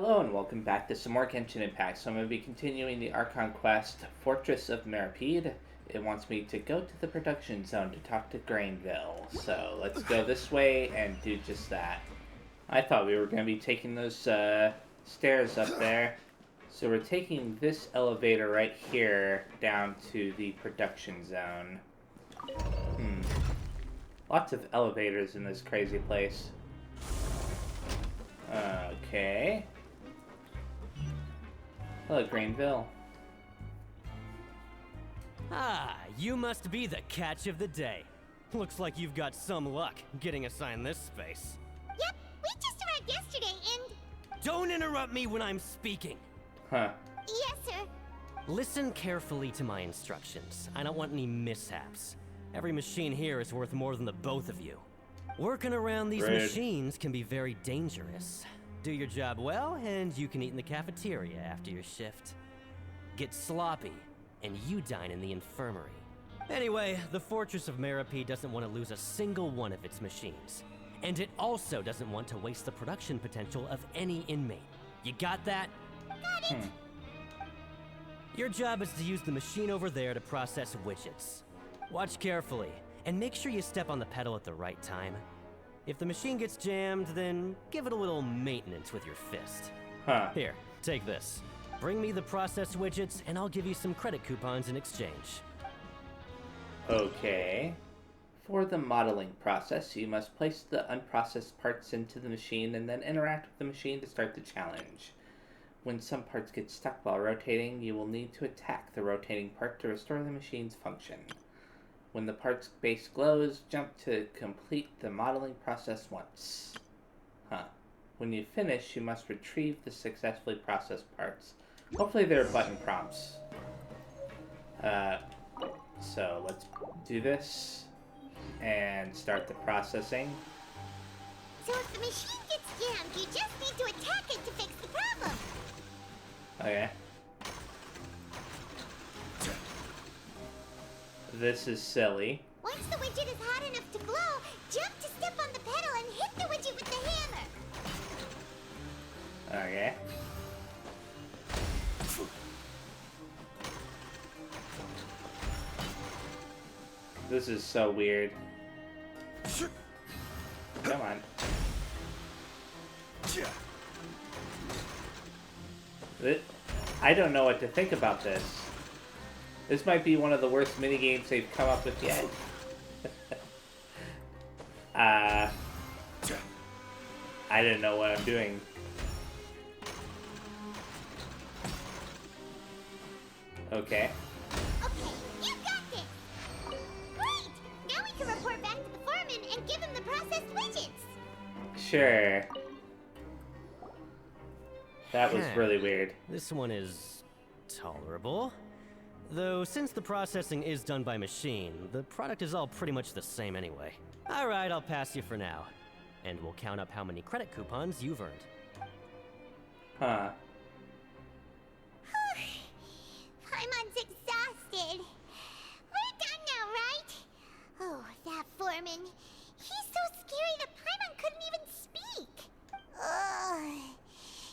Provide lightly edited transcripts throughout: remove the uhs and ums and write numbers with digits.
Hello and welcome back to some more Genshin Impact. So I'm going to be continuing the Archon quest, Fortress of Meropide. It wants me to go to the production zone to talk to Grainville. So let's go this way and do just that. I thought we were going to be taking those stairs up there. So we're taking this elevator right here down to the production zone. Lots of elevators in this crazy place. Okay. Hello, Grainville. Ah, you must be the catch of the day. Looks like you've got some luck getting assigned this space. Yep, we just arrived yesterday and... Don't interrupt me when I'm speaking. Huh. Yes, sir. Listen carefully to my instructions. I don't want any mishaps. Every machine here is worth more than the both of you. Working around these machines can be very dangerous. Do your job well, and you can eat in the cafeteria after your shift. Get sloppy, and you dine in the infirmary. Anyway, the Fortress of Meropide doesn't want to lose a single one of its machines. And it also doesn't want to waste the production potential of any inmate. You got that? Got it. Your job is to use the machine over there to process widgets. Watch carefully, and make sure you step on the pedal at the right time. If the machine gets jammed, then give it a little maintenance with your fist. Huh. Here, take this. Bring me the processed widgets, and I'll give you some credit coupons in exchange. Okay. For the modeling process, you must place the unprocessed parts into the machine and then interact with the machine to start the challenge. When some parts get stuck while rotating, you will need to attack the rotating part to restore the machine's function. When the part's base glows, jump to complete the modeling process once. When you finish, you must retrieve the successfully processed parts. Hopefully there are button prompts. So let's do this and start the processing. So if the machine gets jammed, you just need to attack it to fix the problem. Okay. This is silly. Once the widget is hot enough to glow, jump to step on the pedal and hit the widget with the hammer. Okay. This is so weird. Come on. I don't know what to think about this. This might be one of the worst minigames they've come up with yet. I don't know what I'm doing. Okay. Okay, you got this. Great! Now we can report back to the foreman and give him the processed widgets. Sure. That was really weird. This one is tolerable. Though, since the processing is done by machine, the product is all pretty much the same anyway. Alright, I'll pass you for now. And we'll count up how many credit coupons you've earned. Huh. Paimon's exhausted. We're done now, right? Oh, that foreman. He's so scary that Paimon couldn't even speak. Ugh.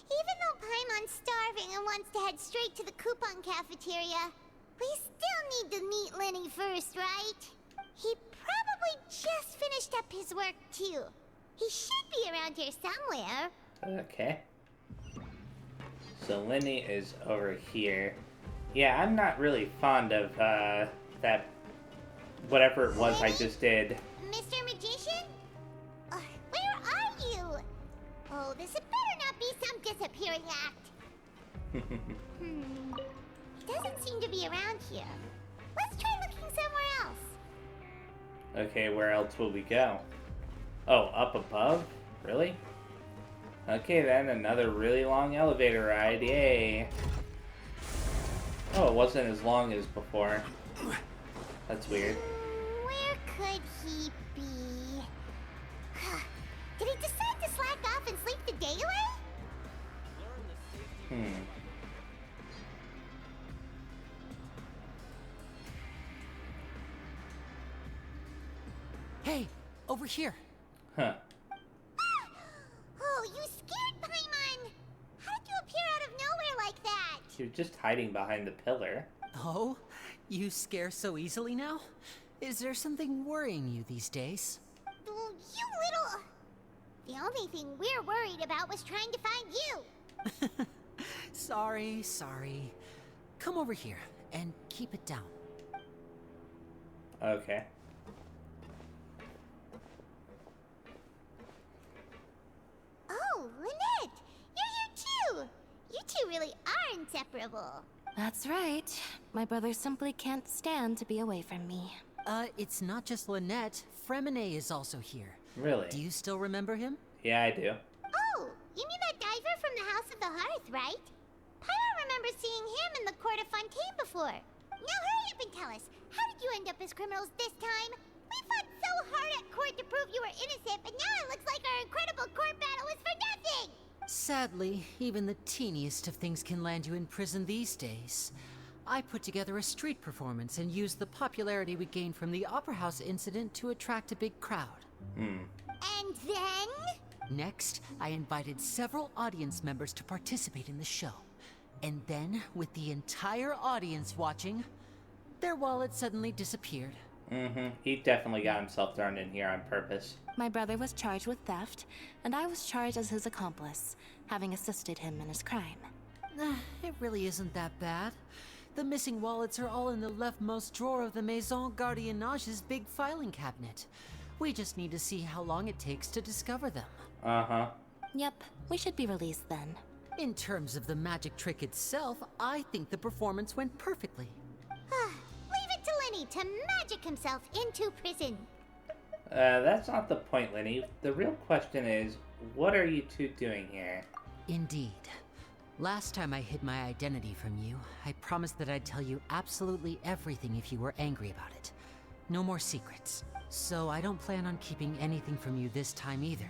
Even though Paimon's starving and wants to head straight to the coupon cafeteria, we still need to meet Lenny first, right? He probably just finished up his work, too. He should be around here somewhere. Okay. So Lenny is over here. Yeah, I'm not really fond of that whatever it was I just did. Mr. Magician? Where are you? Oh, this had better not be some disappearing act. Doesn't seem to be around here. Let's try looking somewhere else. Okay, where else will we go? Oh, up above? Really? Okay then, another really long elevator ride, yay! Oh, it wasn't as long as before. That's weird. Where could he be? Did he decide to slack off and sleep the day away? Hey, over here. Huh. Oh, you scared Paimon! How did You're just hiding behind the pillar. Oh? You scare so easily now? Is there something worrying you these days? Oh, you little... The only thing we're worried about was trying to find you. Sorry. Come over here and keep it down. Okay. Oh, Lynette! You're here too! You two really are inseparable. That's right. My brother simply can't stand to be away from me. It's not just Lynette. Fremine is also here. Really? Do you still remember him? Yeah, I do. Oh, you mean that diver from the House of the Hearth, right? Paimon remembers seeing him in the Court of Fontaine before. Now hurry up and tell us, how did you end up as criminals this time? We fought so hard at court to prove you were innocent, but now it looks like our incredible court battle was for nothing! Sadly, even the teeniest of things can land you in prison these days. I put together a street performance and used the popularity we gained from the Opera House incident to attract a big crowd. And then? Next, I invited several audience members to participate in the show. And then, with the entire audience watching, their wallet suddenly disappeared. He definitely got himself thrown in here on purpose. My brother was charged with theft, and I was charged as his accomplice, having assisted him in his crime. It really isn't that bad. The missing wallets are all in the leftmost drawer of the Maison Gardiennage's big filing cabinet. We just need to see how long it takes to discover them. Uh-huh. Yep, we should be released then. In terms of the magic trick itself, I think the performance went perfectly. Leave it to Lenny to magic himself into prison. That's not the point, Lenny. The real question is, what are you two doing here? Indeed. Last time I hid my identity from you, I promised that I'd tell you absolutely everything if you were angry about it. No more secrets. So I don't plan on keeping anything from you this time either.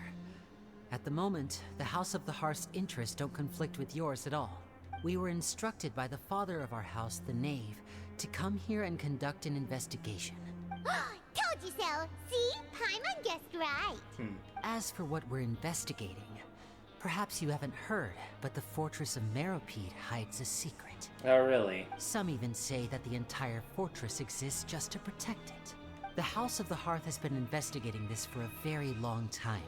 At the moment, the House of the Hearth's interests don't conflict with yours at all. We were instructed by the father of our house, the Knave, to come here and conduct an investigation. Told you so! See? Paimon guessed right. As for what we're investigating, perhaps you haven't heard, but the Fortress of Meropide hides a secret. Oh, really? Some even say that the entire fortress exists just to protect it. The House of the Hearth has been investigating this for a very long time,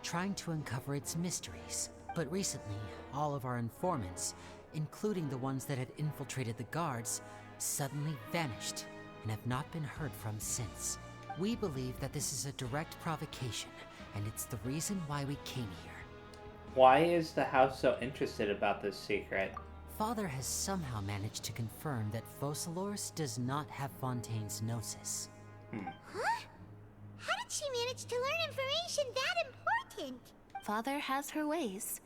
trying to uncover its mysteries. But recently, all of our informants, including the ones that had infiltrated the guards, suddenly vanished and have not been heard from since. We believe that this is a direct provocation, and it's the reason why we came here. Why is the house so interested about this secret? Father has somehow managed to confirm that Focalors does not have Fontaine's Gnosis. Huh? How did she manage to learn information that important? Father has her ways.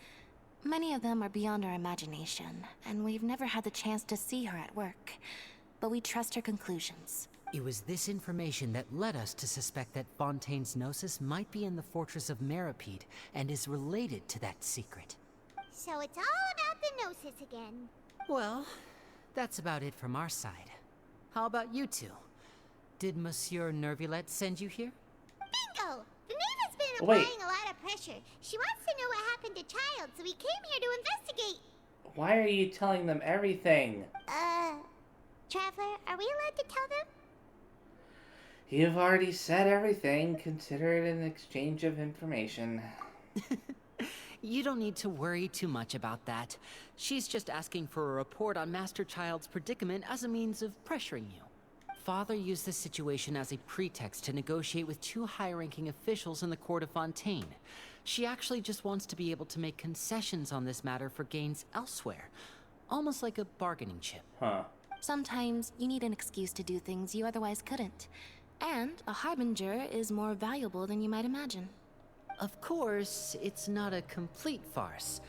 Many of them are beyond our imagination, and we've never had the chance to see her at work. But we trust her conclusions. It was this information that led us to suspect that Fontaine's Gnosis might be in the Fortress of Meropide and is related to that secret. So it's all about the Gnosis again. Well, that's about it from our side. How about you two? Did Monsieur Nervulette send you here? Bingo! The Knave has been Wait. applying a lot of pressure. She wants to know what happened to Child, so we came here to investigate. Why are you telling them everything? Traveler, are we allowed to tell them? You've already said everything. Consider it an exchange of information. You don't need to worry too much about that. She's just asking for a report on Master Child's predicament as a means of pressuring you. Father used this situation as a pretext to negotiate with two high-ranking officials in the court of Fontaine. She actually just wants to be able to make concessions on this matter for gains elsewhere. Almost like a bargaining chip. Huh. Sometimes you need an excuse to do things you otherwise couldn't. And a harbinger is more valuable than you might imagine. Of course, it's not a complete farce.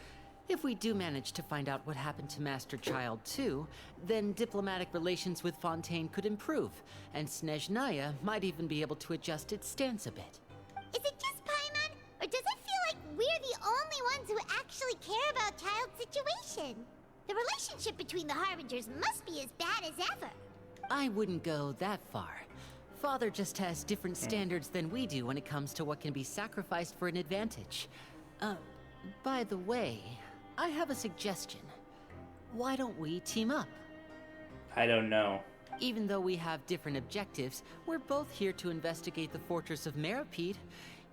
If we do manage to find out what happened to Master Child too, then diplomatic relations with Fontaine could improve, and Snezhnaya might even be able to adjust its stance a bit. Is it just Paimon, or does it feel like we're the only ones who actually care about Child's situation? The relationship between the Harbingers must be as bad as ever. I wouldn't go that far. Father just has different standards than we do when it comes to what can be sacrificed for an advantage. By the way, I have a suggestion. Why don't we team up? I don't know. Even though we have different objectives, we're both here to investigate the Fortress of Meropide.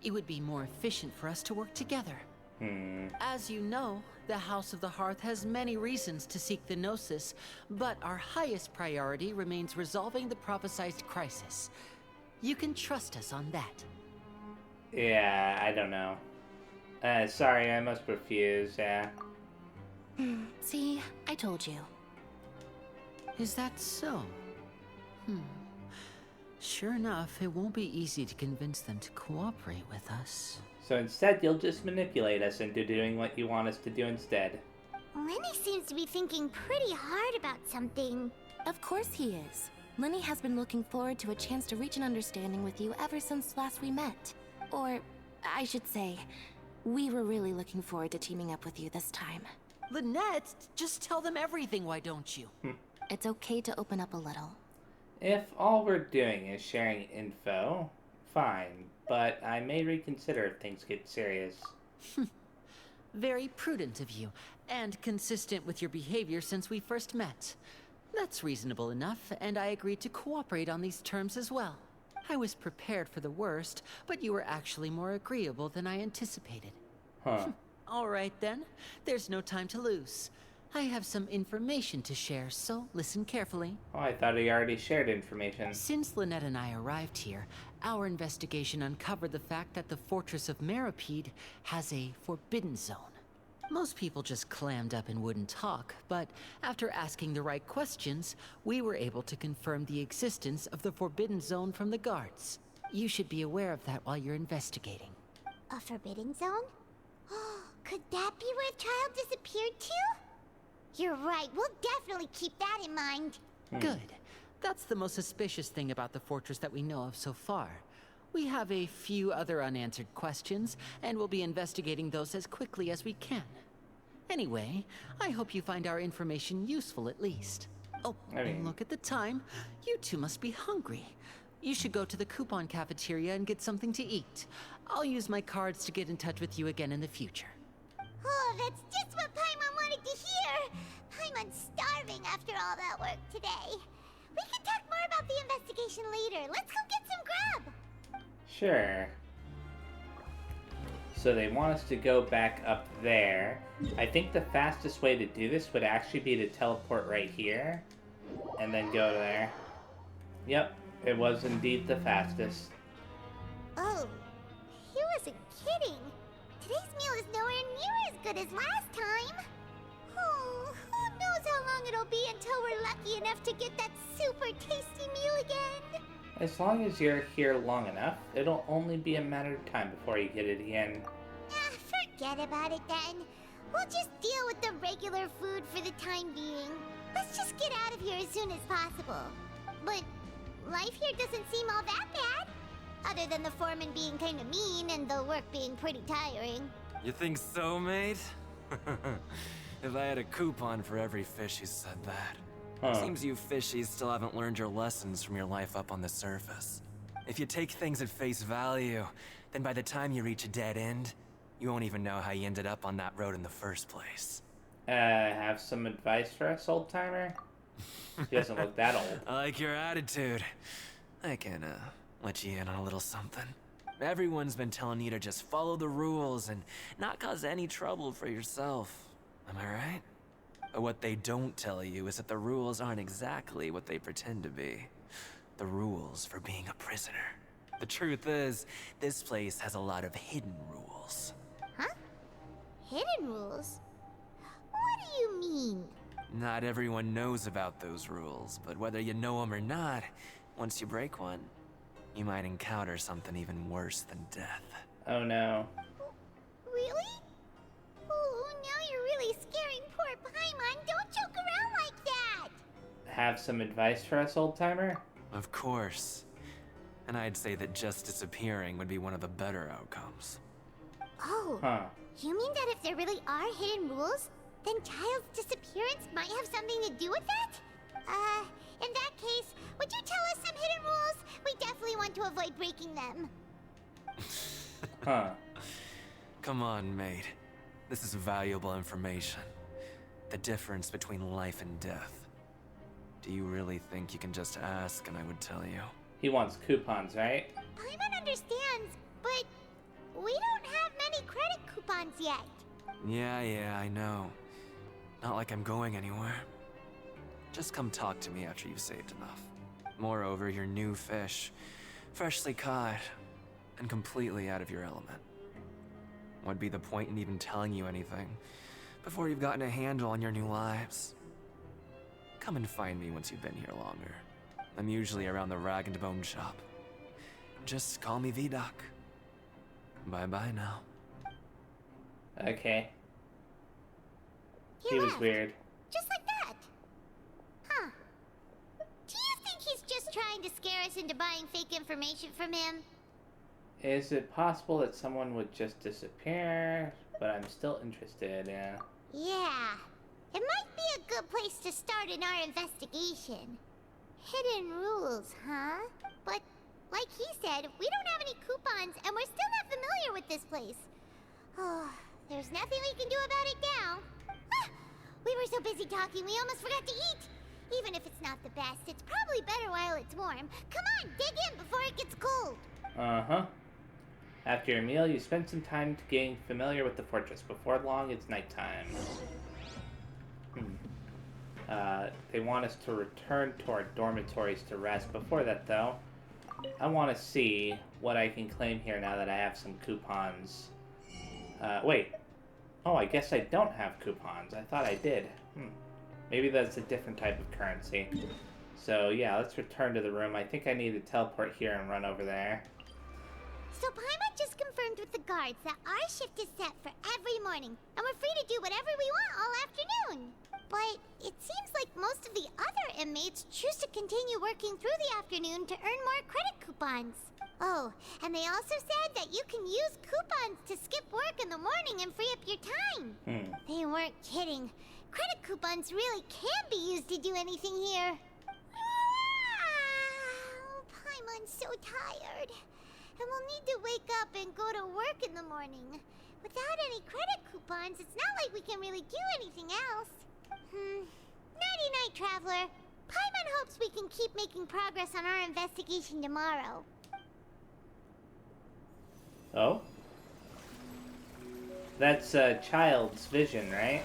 It would be more efficient for us to work together. As you know, the House of the Hearth has many reasons to seek the Gnosis, but our highest priority remains resolving the prophesized crisis. You can trust us on that. Yeah, I don't know. Sorry, I must refuse, yeah. See, I told you. Is that so? Sure enough, it won't be easy to convince them to cooperate with us. So instead, you'll just manipulate us into doing what you want us to do instead. Lenny seems to be thinking pretty hard about something. Of course he is. Lenny has been looking forward to a chance to reach an understanding with you ever since last we met. Or, I should say, we were really looking forward to teaming up with you this time. Lynette, just tell them everything, why don't you? It's okay to open up a little. If all we're doing is sharing info, fine, but I may reconsider if things get serious. Very prudent of you, and consistent with your behavior since we first met. That's reasonable enough, and I agreed to cooperate on these terms as well. I was prepared for the worst, but you were actually more agreeable than I anticipated. All right then, there's no time to lose. I have some information to share, so listen carefully. Oh, I thought he already shared information. Since Lynette and I arrived here, our investigation uncovered the fact that the Fortress of Meropide has a forbidden zone. Most people just clammed up and wouldn't talk, but after asking the right questions, we were able to confirm the existence of the forbidden zone from the guards. You should be aware of that while you're investigating. A forbidden zone? Could that be where the child disappeared to? You're right, we'll definitely keep that in mind. Good. That's the most suspicious thing about the fortress that we know of so far. We have a few other unanswered questions, and we'll be investigating those as quickly as we can. Anyway, I hope you find our information useful at least. Oh, and look at the time. You two must be hungry. You should go to the coupon cafeteria and get something to eat. I'll use my cards to get in touch with you again in the future. Oh, that's just what Paimon wanted to hear! Paimon's starving after all that work today. We can talk more about the investigation later. Let's go get some grub! Sure. So they want us to go back up there. I think the fastest way to do this would actually be to teleport right here. And then go there. Yep, it was indeed the fastest. Oh, he wasn't kidding. Today's meal is nowhere near as good as last time. Oh, who knows how long it'll be until we're lucky enough to get that super tasty meal again. As long as you're here long enough, it'll only be a matter of time before you get it again. Forget about it then. We'll just deal with the regular food for the time being. Let's just get out of here as soon as possible. But life here doesn't seem all that bad. Other than the foreman being kinda mean and the work being pretty tiring. You think so, mate? If I had a coupon for every fish who said that. Seems you fishies still haven't learned your lessons from your life up on the surface. If you take things at face value, then by the time you reach a dead end, you won't even know how you ended up on that road in the first place. Have some advice for us, old-timer? He doesn't look that old. I like your attitude. I can, let you in on a little something. Everyone's been telling you to just follow the rules and not cause any trouble for yourself. Am I right? But what they don't tell you is that the rules aren't exactly what they pretend to be. The rules for being a prisoner. The truth is, this place has a lot of hidden rules. Huh? Hidden rules? What do you mean? Not everyone knows about those rules, but whether you know them or not, once you break one, you might encounter something even worse than death. Oh no. Really? Oh, now you're really scaring poor Paimon. Don't joke around like that! Have some advice for us, old-timer? Of course. And I'd say that just disappearing would be one of the better outcomes. Oh, you mean that if there really are hidden rules, then Child's disappearance might have something to do with that? In that case, would you tell us some hidden rules? We definitely want to avoid breaking them. Come on, mate. This is valuable information. The difference between life and death. Do you really think you can just ask and I would tell you? He wants coupons, right? Paimon understands, but we don't have many credit coupons yet. Yeah, I know. Not like I'm going anywhere. Just come talk to me after you've saved enough. Moreover, you're new fish, freshly caught, and completely out of your element. What'd be the point in even telling you anything before you've gotten a handle on your new lives? Come and find me once you've been here longer. I'm usually around the Rag and Bone shop. Just call me Vidoc. Bye-bye now. Okay. He He was left. weird. Just like that. Huh. Do you think he's just trying to scare us into buying fake information from him? Is it possible that someone would just disappear? But I'm still interested, yeah. Yeah. It might be a good place to start in our investigation. Hidden rules, huh? But, like he said, we don't have any coupons and we're still not familiar with this place. Oh, there's nothing we can do about it now. Ah, we were so busy talking we almost forgot to eat. Even if it's not the best, it's probably better while it's warm. Come on, dig in before it gets cold. Uh-huh. After your meal, you spend some time getting familiar with the fortress. Before long, it's nighttime. They want us to return to our dormitories to rest. Before that, though, I want to see what I can claim here now that I have some coupons. Wait. Oh, I guess I don't have coupons. I thought I did. Maybe that's a different type of currency. So, yeah, let's return to the room. I think I need to teleport here and run over there. So Paimon just confirmed with the guards that our shift is set for every morning, and we're free to do whatever we want all afternoon. But it seems like most of the other inmates choose to continue working through the afternoon to earn more credit coupons. Oh, and they also said that you can use coupons to skip work in the morning and free up your time. They weren't kidding. Credit coupons really can be used to do anything here. Paimon's so tired. And we'll need to wake up and go to work in the morning. Without any credit coupons, it's not like we can really do anything else. Nighty-night, Traveler. Paimon hopes we can keep making progress on our investigation tomorrow. Oh? That's a child's vision, right?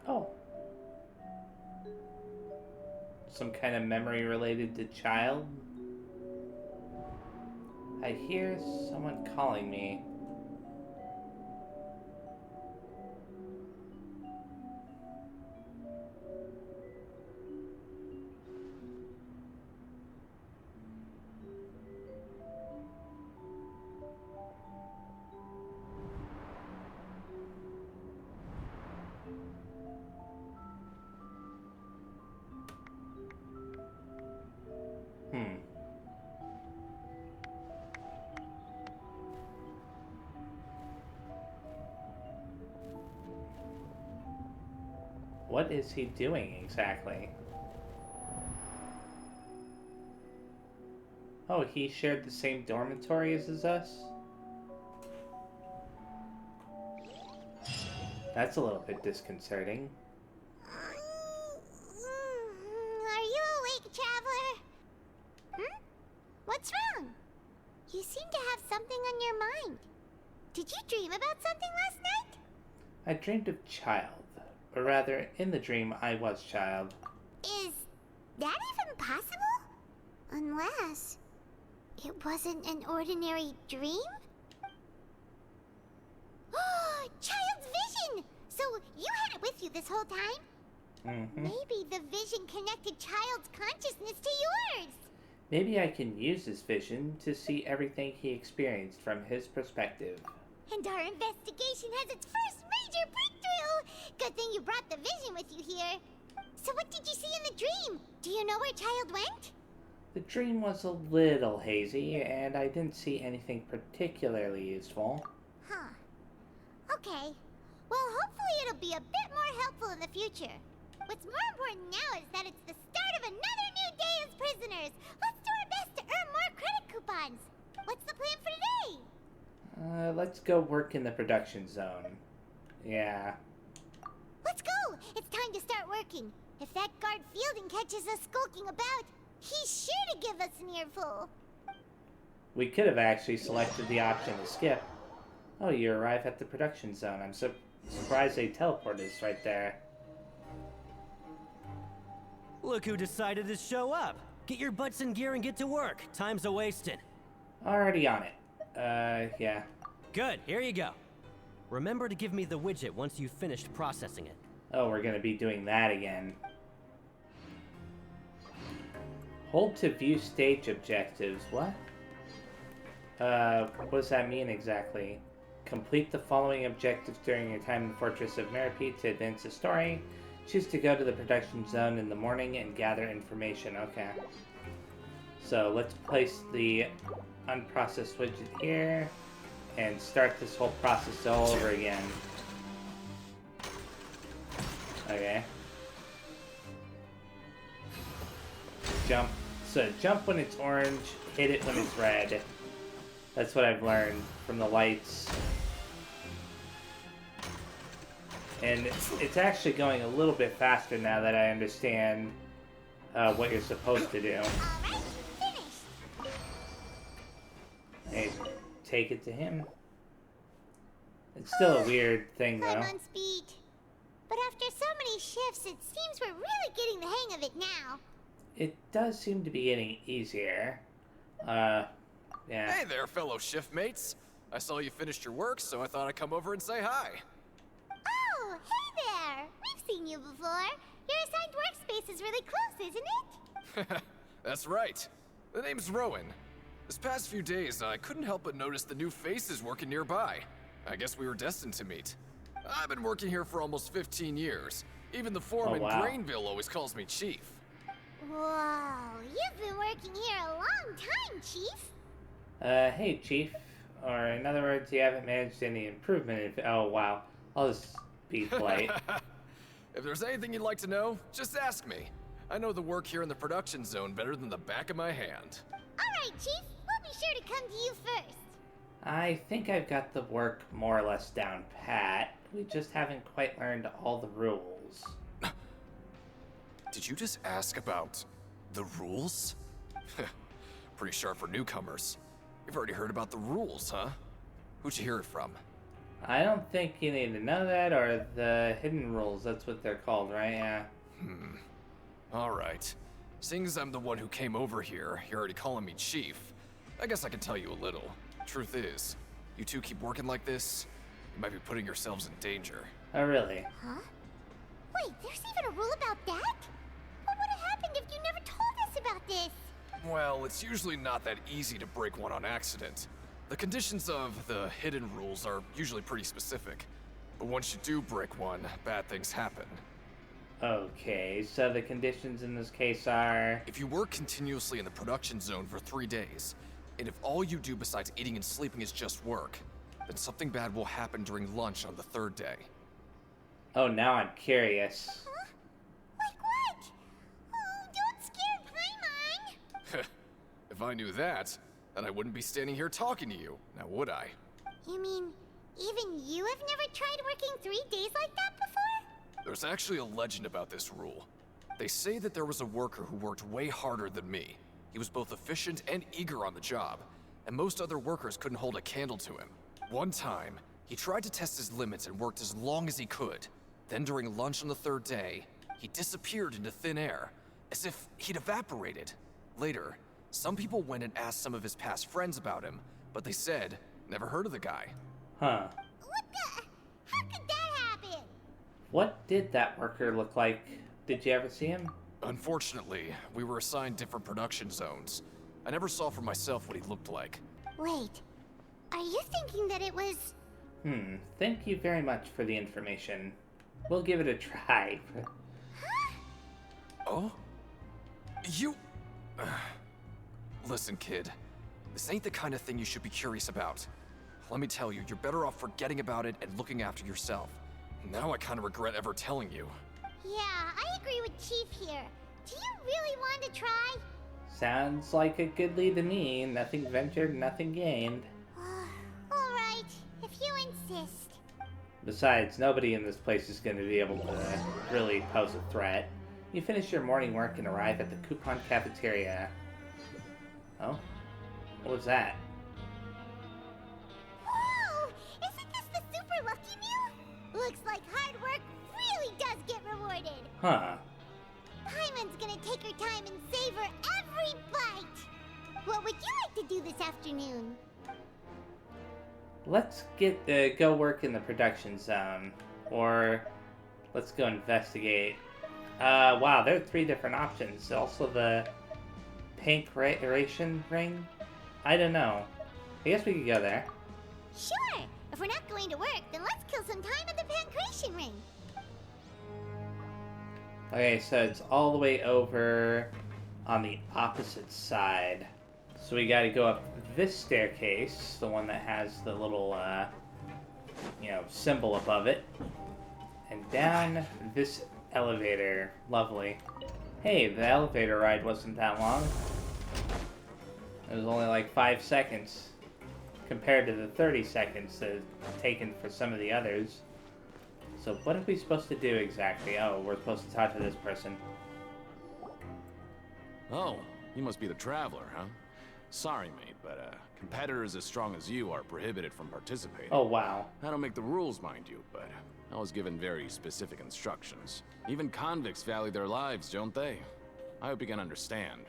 Oh. Some kind of memory related to child? I hear someone calling me. What is he doing exactly? Oh, he shared the same dormitory as us? That's a little bit disconcerting. Are you awake, Traveler? What's wrong? You seem to have something on your mind. Did you dream about something last night? I dreamed of child. Or rather, in the dream, I was child. Is that even possible? Unless it wasn't an ordinary dream? Oh, child's vision! So you had it with you this whole time? Maybe the vision connected child's consciousness to yours. Maybe I can use this vision to see everything he experienced from his perspective. And our investigation has its first major breakthrough! Good thing you brought the vision with you here. So what did you see in the dream? Do you know where child went? The dream was a little hazy, and I didn't see anything particularly useful. Huh. Okay. Well, hopefully it'll be a bit more helpful in the future. What's more important now is that it's the start of another new day as prisoners. Let's do our best to earn more credit coupons. What's the plan for today? let's go work in the production zone. Yeah. Let's go! It's time to start working. If that guard Fielding catches us skulking about, he's sure to give us an earful. We could have actually selected the option to skip. Oh, you arrive at the production zone. I'm surprised they teleported us right there. Look who decided to show up. Get your butts in gear and get to work. Time's a-wasting. Already on it. Yeah. Good, here you go. Remember to give me the widget once you've finished processing it. Oh, we're gonna be doing that again. Hold to view stage objectives. What? What does that mean exactly? Complete the following objectives during your time in the Fortress of Meropide to advance the story. Choose to go to the production zone in the morning and gather information. Okay. So let's place the unprocessed widget here and start this whole process all over again. Okay. Jump. So jump when it's orange, hit it when it's red. That's what I've learned from the lights. And it's actually going a little bit faster now that I understand what you're supposed to do. Alright, finished. Hey, take it to him. It's still a weird thing, though. I'm on speed. But after so many shifts, it seems we're really getting the hang of it now. It does seem to be getting easier. Yeah. Hey there, fellow shift mates. I saw you finished your work, so I thought I'd come over and say hi. Oh, hey there! We've seen you before. Your assigned workspace is really close, isn't it? That's right. The name's Rowan. This past few days, I couldn't help but notice the new faces working nearby. I guess we were destined to meet. I've been working here for almost 15 years. Even the foreman, wow. Grainville, always calls me Chief. Whoa, you've been working here a long time, Chief. Hey, Chief. Or in other words, you haven't managed any improvement in... Oh, wow. I'll just be polite. If there's anything you'd like to know, just ask me. I know the work here in the production zone better than the back of my hand. Alright, Chief. We'll be sure to come to you first. I think I've got the work more or less down pat. We just haven't quite learned all the rules. Did you just ask about the rules? Pretty sharp for newcomers. You've already heard about the rules, huh? Who'd you hear it from? I don't think you need to know that, or the hidden rules. That's what they're called, right? Yeah. Alright. Seeing as I'm the one who came over here, you're already calling me Chief. I guess I can tell you a little. Truth is, you two keep working like this, you might be putting yourselves in danger. Oh, really? Huh? Wait, there's even a rule about that? What would have happened if you never told us about this? Well, it's usually not that easy to break one on accident. The conditions of the hidden rules are usually pretty specific. But once you do break one, bad things happen. Okay, so the conditions in this case are... If you work continuously in the production zone for 3 days, and if all you do besides eating and sleeping is just work, then something bad will happen during lunch on the 3rd day. Oh, now I'm curious. Huh? Like what? Oh, don't scare Paimon! If I knew that, then I wouldn't be standing here talking to you, now would I? You mean, even you have never tried working 3 days like that before? There's actually a legend about this rule. They say that there was a worker who worked way harder than me. He was both efficient and eager on the job, and most other workers couldn't hold a candle to him. One time, he tried to test his limits and worked as long as he could. Then during lunch on the 3rd day, he disappeared into thin air, as if he'd evaporated. Later, some people went and asked some of his past friends about him, but they said, never heard of the guy. Huh. What the? How could that happen? What did that worker look like? Did you ever see him? Unfortunately, we were assigned different production zones. I never saw for myself what he looked like. Wait, are you thinking that it was... Thank you very much for the information. We'll give it a try. Oh? You... Listen, kid. This ain't the kind of thing you should be curious about. Let me tell you, you're better off forgetting about it and looking after yourself. Now I kind of regret ever telling you. Yeah, I agree with Chief here. Do you really want to try? Sounds like a good lead to me. Nothing ventured, nothing gained. Alright. Besides, nobody in this place is going to be able to really pose a threat. You finish your morning work and arrive at the coupon cafeteria. Oh? What was that? Whoa! Isn't this the super lucky meal? Looks like hard work really does get rewarded. Huh. Paimon's gonna take her time and savor every bite. What would you like to do this afternoon? Let's go work in the production zone. Or let's go investigate. Wow, there are 3 different options. Also the pancreation ring? I don't know. I guess we could go there. Sure! If we're not going to work, then let's kill some time at the pancreation ring. Okay, so it's all the way over on the opposite side. So we gotta go up this staircase, the one that has the little, symbol above it. And down this elevator. Lovely. Hey, the elevator ride wasn't that long. It was only like 5 seconds compared to the 30 seconds that it's taken for some of the others. So what are we supposed to do exactly? Oh, we're supposed to talk to this person. Oh, you must be the Traveler, huh? Sorry, mate, but competitors as strong as you are prohibited from participating. Oh, wow. I don't make the rules, mind you, but I was given very specific instructions. Even convicts value their lives, don't they? I hope you can understand.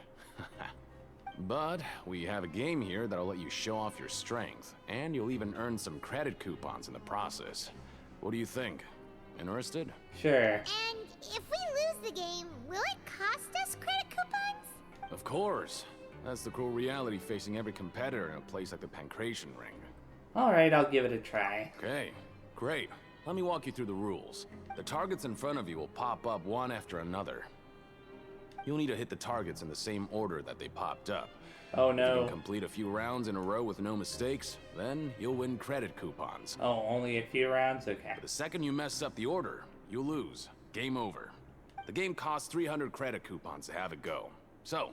But we have a game here that'll let you show off your strength, and you'll even earn some credit coupons in the process. What do you think? Interested? Sure. And if we lose the game, will it cost us credit coupons? Of course. That's the cruel reality facing every competitor in a place like the Pancration Ring. Alright, I'll give it a try. Okay, great. Let me walk you through the rules. The targets in front of you will pop up one after another. You'll need to hit the targets in the same order that they popped up. Oh If you no. can complete a few rounds in a row with no mistakes, then you'll win credit coupons. Oh, only a few rounds? Okay. The second you mess up the order, you'll lose. Game over. The game costs 300 credit coupons to have it go. So,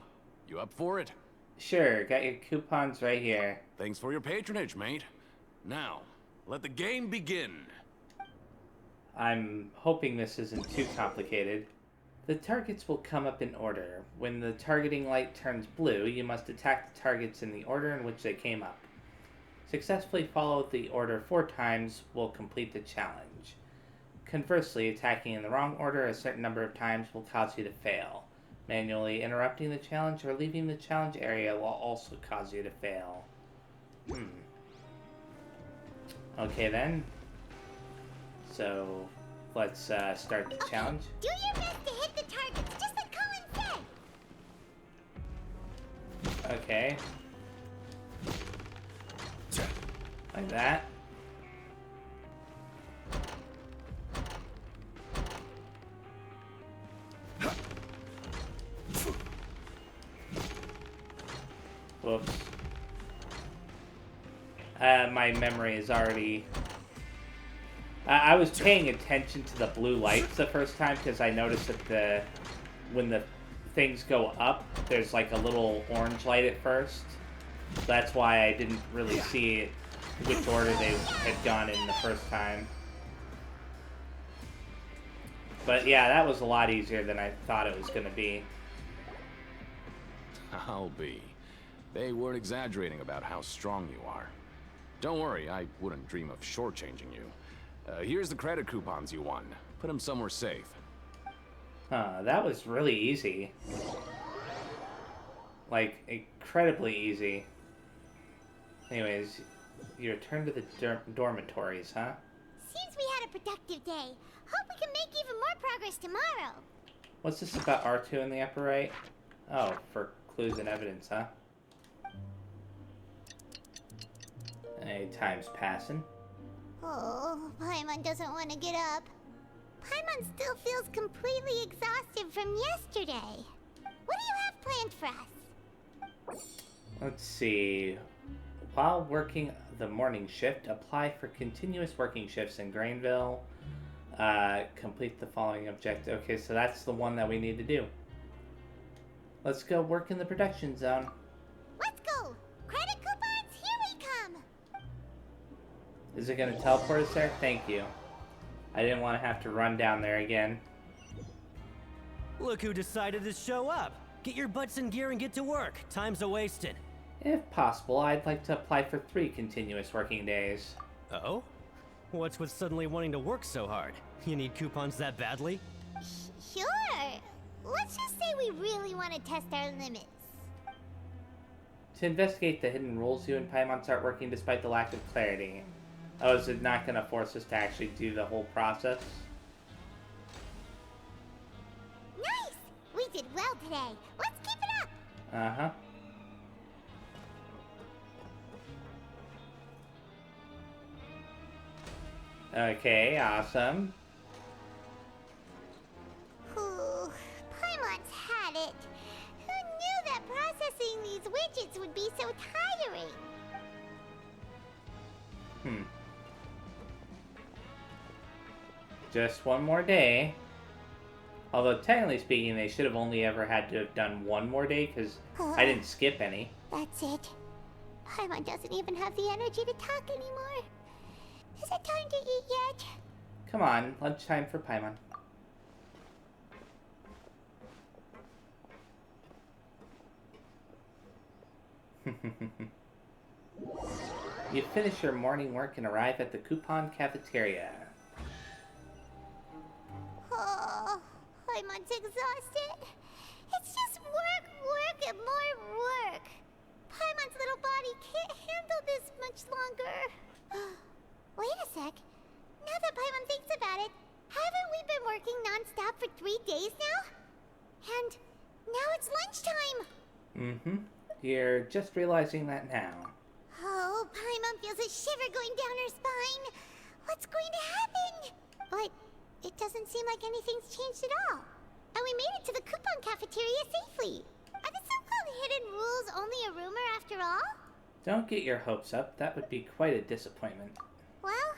you up for it? Sure, got your coupons right here. Thanks for your patronage, mate. Now, let the game begin. I'm hoping this isn't too complicated. The targets will come up in order. When the targeting light turns blue, you must attack the targets in the order in which they came up. Successfully follow the order 4 times will complete the challenge. Conversely, attacking in the wrong order a certain number of times will cause you to fail. Manually interrupting the challenge or leaving the challenge area will also cause you to fail. Okay then. So, let's start the challenge. Do your best to hit the targets, just like Colin said. Okay. Like that. Whoops. My memory is already... I was paying attention to the blue lights the first time because I noticed that when the things go up, there's like a little orange light at first. So that's why I didn't really see which order they had gone in the first time. But yeah, that was a lot easier than I thought it was going to be. I'll be. They weren't exaggerating about how strong you are. Don't worry, I wouldn't dream of shortchanging you. Here's the credit coupons you won. Put them somewhere safe. Huh, that was really easy. Like, incredibly easy. Anyways, you return to the dormitories, huh? Seems we had a productive day. Hope we can make even more progress tomorrow. What's this about R2 in the upper right? Oh, for clues and evidence, huh? Hey, time's passing. Oh, Paimon doesn't want to get up. Paimon still feels completely exhausted from yesterday. What do you have planned for us? Let's see. While working the morning shift, apply for continuous working shifts in Grainville. Complete the following objective. Okay, so that's the one that we need to do. Let's go work in the production zone. Let's go! Credit coupons, here we come! Is it going to teleport us there? Thank you. I didn't want to have to run down there again. Look who decided to show up. Get your butts in gear and get to work. Time's a-wasted. If possible, I'd like to apply for 3 continuous working days. Oh? What's with suddenly wanting to work so hard? You need coupons that badly? Sure. Let's just say we really want to test our limits. To investigate the hidden rules, you and Paimon start working despite the lack of clarity. Oh, is it not going to force us to actually do the whole process? Nice! We did well today. Let's keep it up. Uh-huh. Okay, awesome. Ooh, Paimon's had it. Who knew that processing these widgets would be so tiring? Just one more day. Although, technically speaking, they should have only ever had to have done one more day, because I didn't skip any. That's it. Paimon doesn't even have the energy to talk anymore. Is it time to eat yet? Come on, lunchtime for Paimon. You finish your morning work and arrive at the coupon cafeteria. Oh, Paimon's exhausted. It's just work, work, and more work. Paimon's little body can't handle this much longer. Wait a sec. Now that Paimon thinks about it, haven't we been working non-stop for 3 days now? And now it's lunchtime. Mm-hmm. You're just realizing that now. Oh, Paimon feels a shiver going down her spine. What's going to happen? But it doesn't seem like anything's changed at all. And we made it to the coupon cafeteria safely. Are the so-called hidden rules only a rumor after all? Don't get your hopes up. That would be quite a disappointment. Well,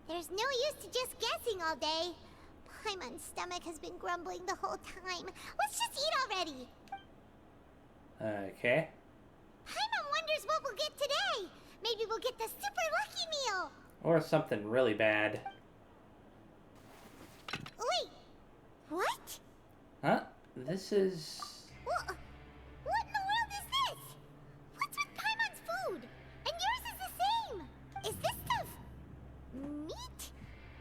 there's no use to just guessing all day. Paimon's stomach has been grumbling the whole time. Let's just eat already. Okay. Paimon wonders what we'll get today. Maybe we'll get the super lucky meal. Or something really bad. Wait, what? Huh? This is... What in the world is this? What's with Paimon's food? And yours is the same. Is this stuff meat?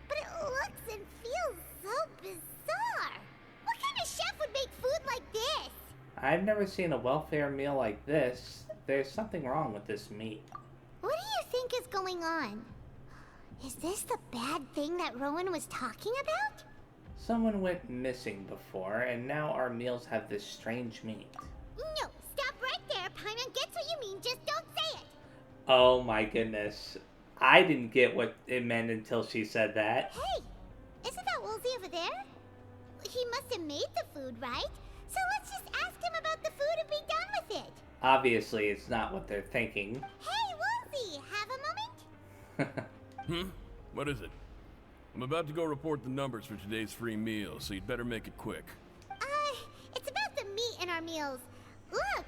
But it looks and feels so bizarre. What kind of chef would make food like this? I've never seen a welfare meal like this. There's something wrong with this meat. What do you think is going on? Is this the bad thing that Rowan was talking about? Someone went missing before, and now our meals have this strange meat. No, stop right there. Paimon gets what you mean, just don't say it. Oh my goodness. I didn't get what it meant until she said that. Hey, isn't that Woolsey over there? He must have made the food, right? So let's just ask him about the food and be done with it. Obviously, it's not what they're thinking. Hey, Woolsey, have a moment? What is it? I'm about to go report the numbers for today's free meal, so you'd better make it quick. It's about the meat in our meals. Look,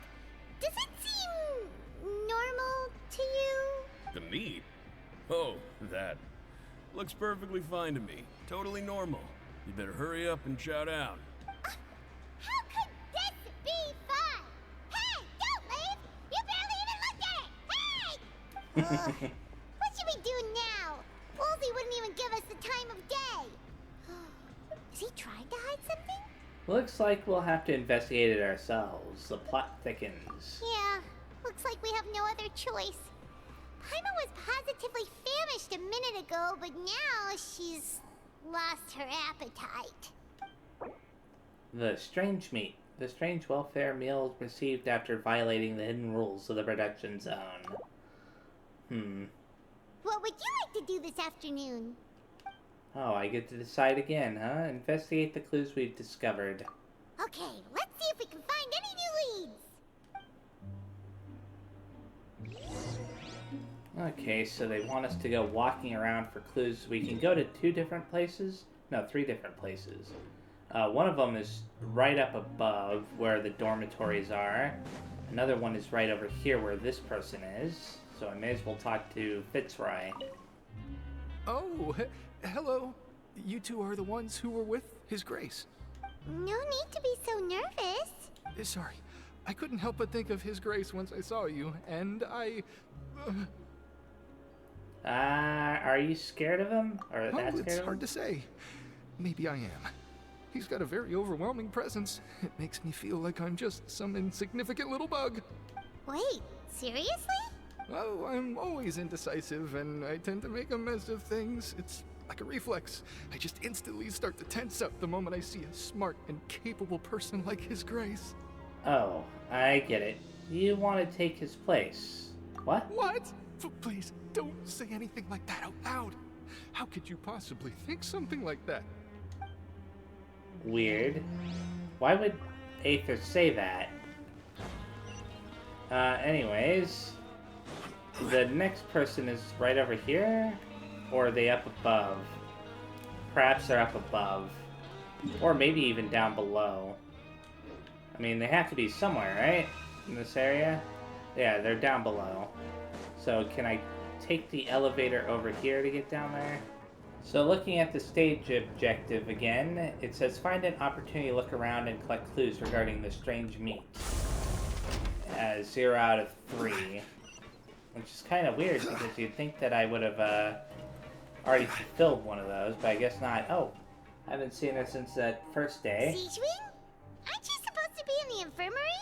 does it seem normal to you? The meat? Oh, that. Looks perfectly fine to me. Totally normal. You better hurry up and chow down. How could this be fun? Hey, don't leave! You barely even looked at it! Hey! What should we do now? Woolsey wouldn't even give us the time of day. Is he trying to hide something? Looks like we'll have to investigate it ourselves. The plot thickens. Yeah, looks like we have no other choice. Paimon was positively famished a minute ago, but now she's lost her appetite. The strange meat. The strange welfare meal received after violating the hidden rules of the production zone. What would you like to do this afternoon? Oh, I get to decide again, huh? Investigate the clues we've discovered. Okay, let's see if we can find any new leads. Okay, so they want us to go walking around for clues. We can go to 2 different places? No, 3 different places. One of them is right up above where the dormitories are. Another one is right over here where this person is. So I may as well talk to Fitzroy. Oh, hello. you two are the ones who were with His Grace. No need to be so nervous. Sorry, I couldn't help but think of His Grace once I saw you, and I... Are you scared of him? Or that scared it's of him? hard to say. Maybe I am. He's got a very overwhelming presence. It makes me feel like I'm just some insignificant little bug. Wait, seriously? Oh, I'm always indecisive, and I tend to make a mess of things. It's like a reflex. I just instantly start to tense up the moment I see a smart and capable person like His Grace. Oh, I get it. You want to take his place. What? What? Please, don't say anything like that out loud. How could you possibly think something like that? Weird. Why would Aether say that? Anyways, the next person is right over here, or are they up above? Perhaps they're up above, or maybe even down below. I mean, they have to be somewhere, right? In this area? Yeah, they're down below. So can I take the elevator over here to get down there? So looking at the stage objective again, it says find an opportunity to look around and collect clues regarding the strange meat. 0 out of 3. Which is kind of weird because you'd think that I would have already fulfilled one of those, but I guess not. Oh, I haven't seen her since that first day. Siegewing? Aren't you supposed to be in the infirmary?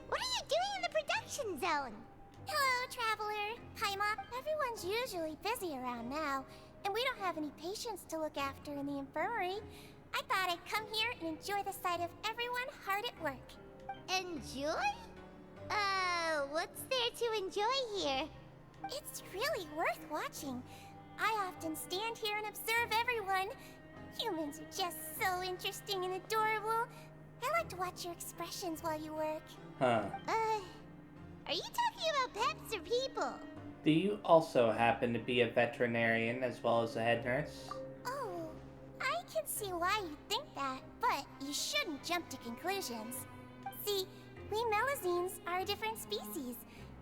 What are you doing in the production zone? Hello, Traveler. Paimon. Everyone's usually busy around now, and we don't have any patients to look after in the infirmary. I thought I'd come here and enjoy the sight of everyone hard at work. Enjoy? What's there to enjoy here? It's really worth watching. I often stand here and observe everyone. Humans are just so interesting and adorable. I like to watch your expressions while you work. Huh. Are you talking about pets or people? Do you also happen to be a veterinarian as well as a head nurse? Oh, I can see why you think that, but you shouldn't jump to conclusions. See, we Melazines are a different species,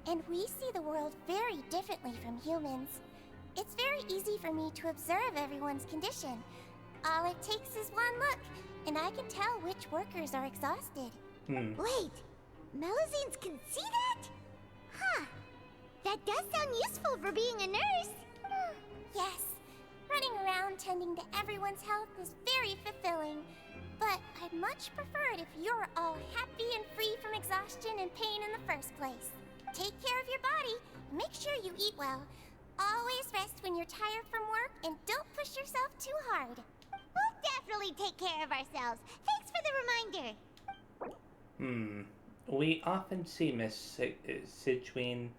and we see the world very differently from humans. It's very easy for me to observe everyone's condition. All it takes is one look, and I can tell which workers are exhausted. Wait, Melazines can see that? Huh. That does sound useful for being a nurse. Yes. Running around tending to everyone's health is very fulfilling. But I'd much prefer it if you're all happy and free from exhaustion and pain in the first place. Take care of your body, and make sure you eat well. Always rest when you're tired from work, and don't push yourself too hard. We'll definitely take care of ourselves. Thanks for the reminder. We often see Miss Sidgwin,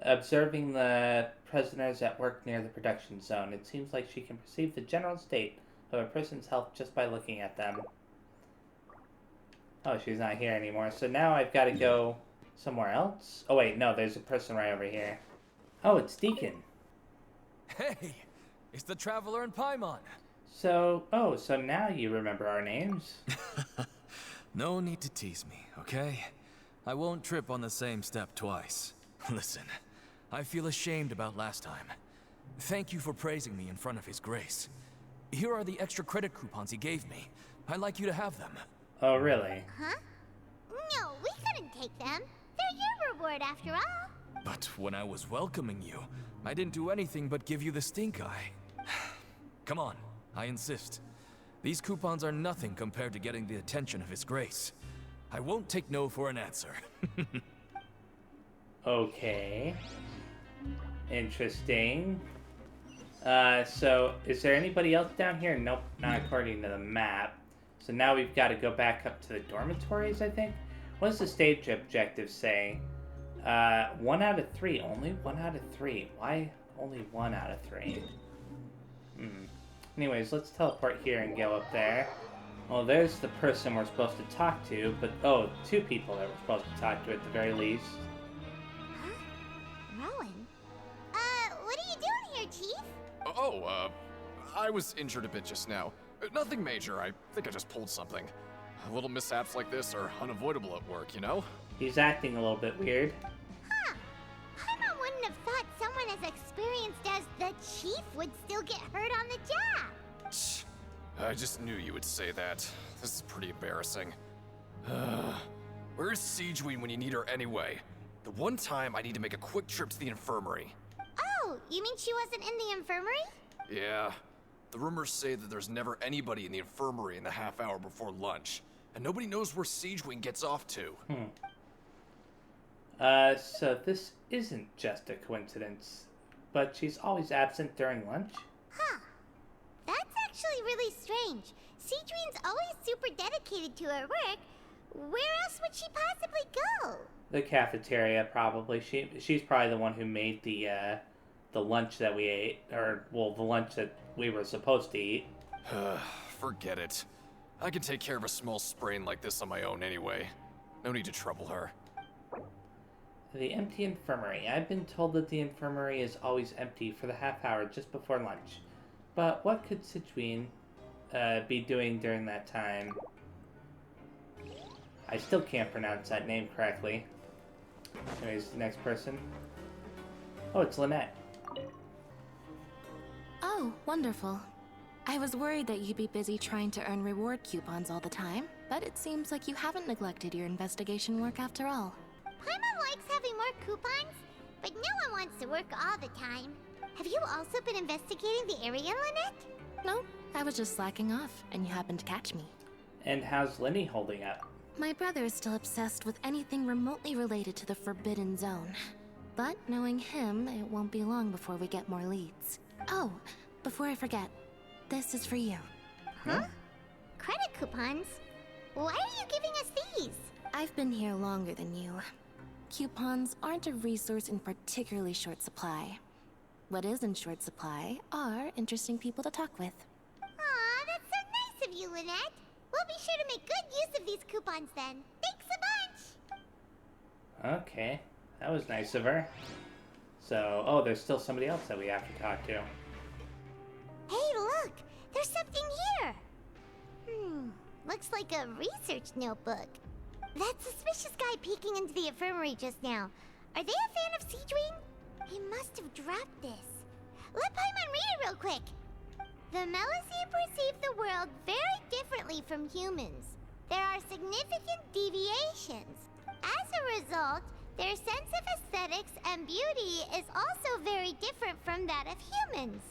observing the prisoners at work near the production zone. It seems like she can perceive the general state of a person's health just by looking at them. Oh, she's not here anymore. So now I've got to go somewhere else? Oh wait, no, there's a person right over here. Oh, it's Deacon. Hey, it's the Traveler and Paimon. So now you remember our names. No need to tease me, okay? I won't trip on the same step twice. Listen, I feel ashamed about last time. Thank you for praising me in front of His Grace. Here are the extra credit coupons he gave me. I'd like you to have them. Oh, really? Huh? No, we couldn't take them. They're your reward after all. But when I was welcoming you, I didn't do anything but give you the stink eye. Come on, I insist. These coupons are nothing compared to getting the attention of His Grace. I won't take no for an answer. Okay. Interesting. So, is there anybody else down here? Nope, not according to the map. So now we've got to go back up to the dormitories, I think? What does the stage objective say? 1 out of 3. Only 1 out of 3. Why only 1 out of 3? Anyways, let's teleport here and go up there. Well, there's the person we're supposed to talk to, but, oh, 2 people that we're supposed to talk to at the very least. Huh? Rowan? What are you doing here, Chief? I was injured a bit just now. Nothing major, I think I just pulled something. Little mishaps like this are unavoidable at work, you know? He's acting a little bit weird. Huh. Paimon wouldn't have thought someone as experienced as the chief would still get hurt on the job. I just knew you would say that. This is pretty embarrassing. Where's Siegeween when you need her anyway? The one time I need to make a quick trip to the infirmary. Oh, you mean she wasn't in the infirmary? Yeah. The rumors say that there's never anybody in the infirmary in the half hour before lunch. And nobody knows where Siegeween gets off to. So this isn't just a coincidence, but she's always absent during lunch? Huh. That's actually really strange. Siegeween's always super dedicated to her work. Where else would she possibly go? The cafeteria, probably. She's probably the one who made the lunch that we ate, or, well, the lunch that we were supposed to eat. Forget it. I can take care of a small sprain like this on my own anyway. No need to trouble her. The empty infirmary. I've been told that the infirmary is always empty for the half hour just before lunch. But what could Siegeween be doing during that time? I still can't pronounce that name correctly. Anyways, the next person. Oh, it's Lynette. Oh, wonderful. I was worried that you'd be busy trying to earn reward coupons all the time, but it seems like you haven't neglected your investigation work after all. Paimon likes having more coupons, but no one wants to work all the time. Have you also been investigating the area, Lynette? No, I was just slacking off, and you happened to catch me. And how's Lenny holding up? My brother is still obsessed with anything remotely related to the Forbidden Zone. But knowing him, it won't be long before we get more leads. Oh, before I forget, this is for you. Huh? Credit coupons? Why are you giving us these? I've been here longer than you. Coupons aren't a resource in particularly short supply. What is in short supply are interesting people to talk with. Aw, that's so nice of you, Lynette. We'll be sure to make good use of these coupons then. Thanks a bunch! Okay, that was nice of her. So, oh, there's still somebody else that we have to talk to. Hey, look! There's something here! Looks like a research notebook. That suspicious guy peeking into the infirmary just now. Are they a fan of Siegeween? He must have dropped this. Let Paimon read it real quick! The Melusine perceive the world very differently from humans. There are significant deviations. As a result, their sense of aesthetics and beauty is also very different from that of humans.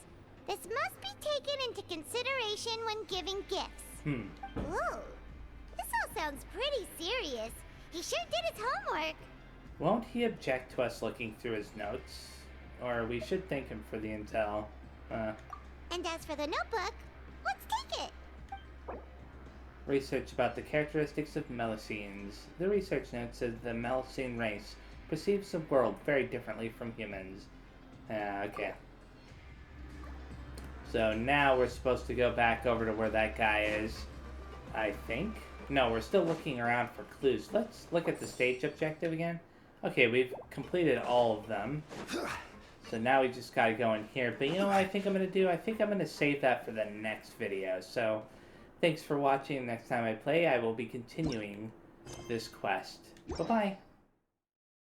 This must be taken into consideration when giving gifts. Whoa, this all sounds pretty serious. He sure did his homework. Won't he object to us looking through his notes? Or we should thank him for the intel. And as for the notebook, let's take it. Research about the characteristics of Melusines. The research note says the Melusine race perceives the world very differently from humans. Okay. So now we're supposed to go back over to where that guy is, I think. No, we're still looking around for clues. Let's look at the stage objective again. Okay, we've completed all of them. So now we just gotta go in here. But you know what I think I'm gonna do? I think I'm gonna save that for the next video. So thanks for watching. Next time I play, I will be continuing this quest. Bye-bye.